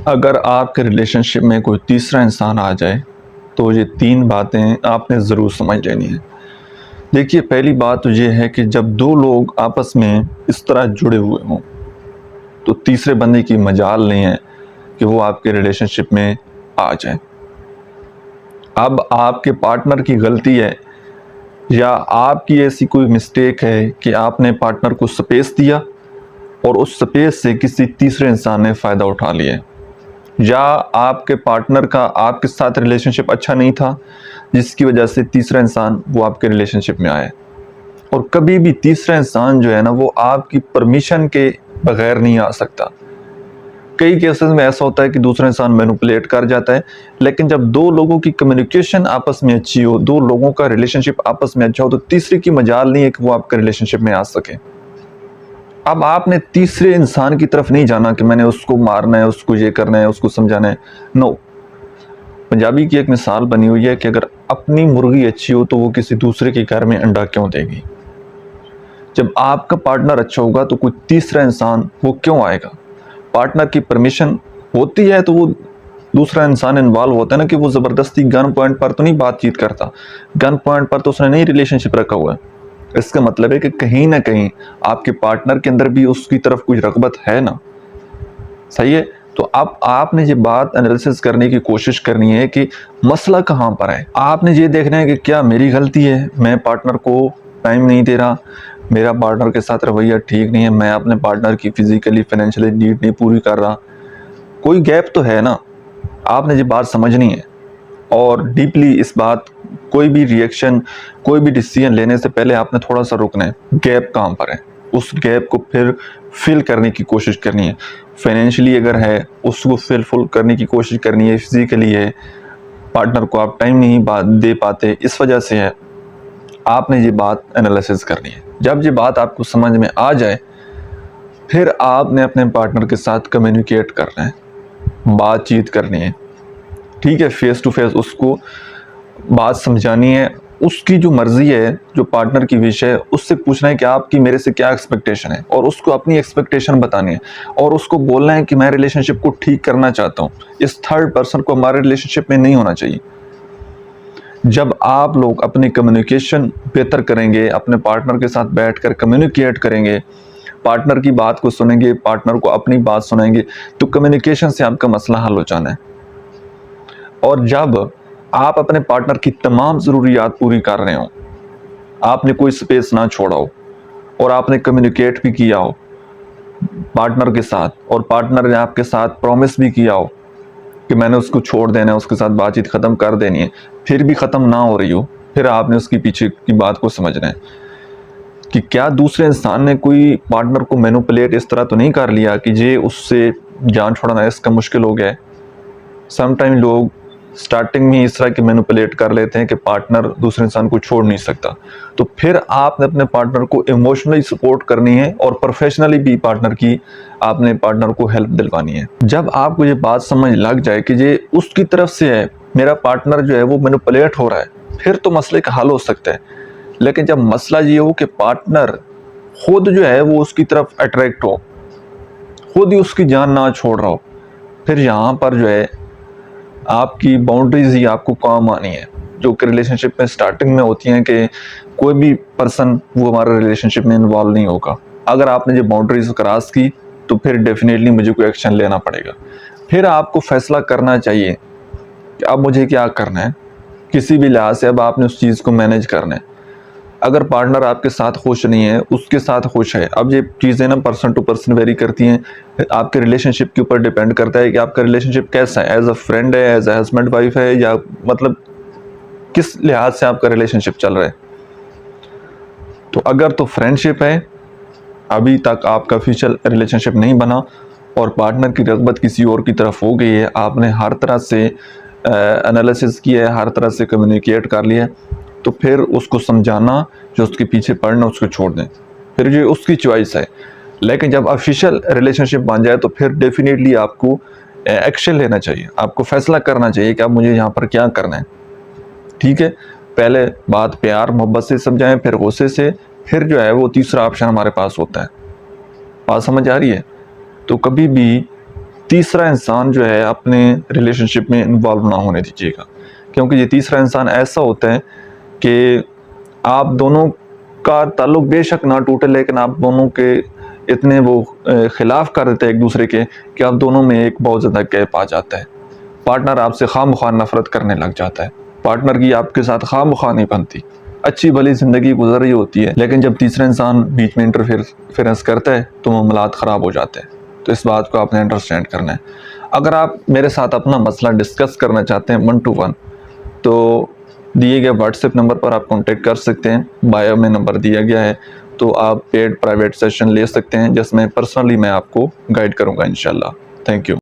अगर आपके रिलेशनशिप में कोई तीसरा इंसान आ जाए तो ये 3 बातें आपने ज़रूर समझ लेनी है। देखिए, पहली बात तो ये है कि जब 2 लोग आपस में इस तरह जुड़े हुए हों, तो तीसरे बंदे की मजाल नहीं है कि वो आपके रिलेशनशिप में आ जाए। अब आपके पार्टनर की गलती है या आपकी ऐसी कोई मिस्टेक है कि आपने पार्टनर को स्पेस दिया और उस स्पेस से किसी तीसरे इंसान ने फ़ायदा उठा लिया, या आपके पार्टनर का आपके साथ रिलेशनशिप अच्छा नहीं था जिसकी वजह से तीसरा इंसान वो आपके रिलेशनशिप में आया। और कभी भी तीसरा इंसान जो है ना, वो आपकी परमिशन के बगैर नहीं आ सकता। कई केसेस में ऐसा होता है कि दूसरा इंसान मैनिपुलेट कर जाता है, लेकिन जब 2 लोगों की कम्युनिकेशन आपस में अच्छी हो, 2 लोगों का रिलेशनशिप आपस में अच्छा हो, तो तीसरे की मजाल नहीं है कि वो आपके रिलेशनशिप में आ सके। अब आपने तीसरे इंसान की तरफ नहीं जाना कि मैंने उसको मारना है, उसको ये करना है, उसको समझाना है। नो। पंजाबी की एक मिसाल बनी हुई है कि अगर अपनी मुर्गी अच्छी हो तो वो किसी दूसरे के घर में अंडा क्यों देगी। जब आपका पार्टनर अच्छा होगा तो कोई तीसरा इंसान वो क्यों आएगा। पार्टनर की परमिशन होती है तो वो दूसरा इंसान इन्वॉल्व होता है ना, कि वो ज़बरदस्ती गन पॉइंट पर तो नहीं बातचीत करता। गन पॉइंट पर तो उसने नहीं रिलेशनशिप रखा हुआ है। इसका मतलब है कि कहीं ना कहीं आपके पार्टनर के अंदर भी उसकी तरफ कुछ रग़बत है ना। सही है। तो अब आपने ये बात एनालिसिस करने की कोशिश करनी है कि मसला कहाँ पर है। आपने ये देखना है कि क्या मेरी गलती है, मैं पार्टनर को टाइम नहीं दे रहा, मेरा पार्टनर के साथ रवैया ठीक नहीं है, मैं अपने पार्टनर की फिजिकली फाइनेंशियली नीड नहीं पूरी कर रहा, कोई गैप तो है ना। आपने ये बात समझनी है और डीपली इस बात, कोई भी रिएक्शन, कोई भी डिसीजन लेने से पहले आपने थोड़ा सा रुकना है। गैप कहाँ पर है, उस गैप को फिर फिल करने की कोशिश करनी है। फाइनेंशियली अगर है उसको फुल करने की कोशिश करनी है, फिजिकली है, पार्टनर को आप टाइम नहीं दे पाते इस वजह से है, आपने ये बात एनालिसिस करनी है। जब ये बात आपको समझ में आ जाए, फिर आपने अपने पार्टनर के साथ कम्युनिकेट करना है, बातचीत करनी है। ठीक है, फेस टू फेस उसको बात समझानी है। उसकी जो मर्जी है, जो पार्टनर की विश है, उससे पूछना है कि आपकी मेरे से क्या एक्सपेक्टेशन है, और उसको अपनी एक्सपेक्टेशन बतानी है और उसको बोलना है कि मैं रिलेशनशिप को ठीक करना चाहता हूँ। इस थर्ड पर्सन को हमारे रिलेशनशिप में नहीं होना चाहिए। जब आप लोग अपनी कम्युनिकेशन बेहतर करेंगे, अपने पार्टनर के साथ बैठकर कम्युनिकेट करेंगे, पार्टनर की बात को सुनेंगे, पार्टनर को अपनी बात सुनाएंगे, तो कम्युनिकेशन से आपका मसला हल हो जाना है। और जब आप अपने पार्टनर की तमाम ज़रूरियात पूरी कर रहे हो, आपने कोई स्पेस ना छोड़ा हो और आपने कम्युनिकेट भी किया हो पार्टनर के साथ, और पार्टनर ने आपके साथ प्रॉमिस भी किया हो कि मैंने उसको छोड़ देना है, उसके साथ बातचीत ख़त्म कर देनी है, फिर भी ख़त्म ना हो रही हो, फिर आपने उसकी पीछे की बात को समझना है कि क्या दूसरे इंसान ने कोई पार्टनर को मैनिपुलेट इस तरह तो नहीं कर लिया कि ये उससे जान छुड़ाना इसका मुश्किल हो गया है। समटाइम लोग स्टार्टिंग में इस तरह के मैनिपुलेट कर लेते हैं कि पार्टनर दूसरे इंसान को छोड़ नहीं सकता। तो फिर आपने अपने पार्टनर को इमोशनली सपोर्ट करनी है और प्रोफेशनली भी आपने पार्टनर को हेल्प दिलवानी है। जब आपको ये बात समझ लग जाए कि ये उसकी तरफ से है, मेरा पार्टनर जो है वो मैनिपुलेट हो रहा है, फिर तो मसले का हल हो सकता है। लेकिन जब मसला ये हो कि पार्टनर खुद जो है वो उसकी तरफ अट्रैक्ट हो, खुद ही उसकी जान ना छोड़ रहा हो, फिर यहाँ पर जो है आपकी बाउंड्रीज ही आपको काम आनी है, जो कि रिलेशनशिप में स्टार्टिंग में होती हैं कि कोई भी पर्सन वो हमारे रिलेशनशिप में इन्वॉल्व नहीं होगा। अगर आपने जो बाउंड्रीज क्रॉस की तो फिर डेफिनेटली मुझे कोई एक्शन लेना पड़ेगा। फिर आपको फैसला करना चाहिए कि अब मुझे क्या करना है। किसी भी लिहाज से अब आपने उस चीज़ को मैनेज करना है। अगर पार्टनर आपके साथ खुश नहीं है, उसके साथ खुश है, अब ये चीज़ें ना पर्सन टू पर्सन वेरी करती हैं। आपके रिलेशनशिप के ऊपर डिपेंड करता है कि आपका रिलेशनशिप कैसा है, एज अ फ्रेंड है, एज अ हस्बैंड वाइफ है, या मतलब किस लिहाज से आपका रिलेशनशिप चल रहा है। तो अगर तो फ्रेंडशिप है, अभी तक आपका ऑफिशियल रिलेशनशिप नहीं बना और पार्टनर की रग़बत किसी और की तरफ हो गई है, आपने हर तरह से एनालिसिस किया है, हर तरह से कम्युनिकेट कर लिया है, तो फिर उसको समझाना, जो उसके पीछे पड़ना उसको छोड़ दें, फिर ये उसकी चॉइस है। लेकिन जब ऑफिशियल रिलेशनशिप बन जाए तो फिर डेफिनेटली आपको एक्शन लेना चाहिए, आपको फैसला करना चाहिए कि अब मुझे यहाँ पर क्या करना है। ठीक है, पहले बात प्यार मोहब्बत से समझाएं, फिर गुस्से से, फिर जो है वो तीसरा ऑप्शन हमारे पास होता है। बात समझ आ रही है। तो कभी भी तीसरा इंसान जो है अपने रिलेशनशिप में इन्वॉल्व ना होने दीजिएगा, क्योंकि ये तीसरा इंसान ऐसा होता है कि आप दोनों का ताल्लुक बेशक ना टूटे, लेकिन आप दोनों के इतने वो खिलाफ कर देते हैं एक दूसरे के कि आप दोनों में एक बहुत ज़्यादा गैप आ जाता है। पार्टनर आपसे खामख्वाह नफरत करने लग जाता है, पार्टनर की आपके साथ खामख्वाह नहीं बनती, अच्छी भली ज़िंदगी गुजर रही होती है, लेकिन जब तीसरा इंसान बीच में इंटरफेरेंस करता है तो मामलात ख़राब हो जाते हैं। तो इस बात को आपने अंडरस्टैंड करना है। अगर आप मेरे साथ अपना मसला डिस्कस करना चाहते हैं 1 to 1, तो दिए गए व्हाट्सएप नंबर पर आप कांटेक्ट कर सकते हैं, बायो में नंबर दिया गया है, तो आप पेड प्राइवेट सेशन ले सकते हैं जिसमें पर्सनली मैं आपको गाइड करूँगा इंशाल्लाह। Thank you.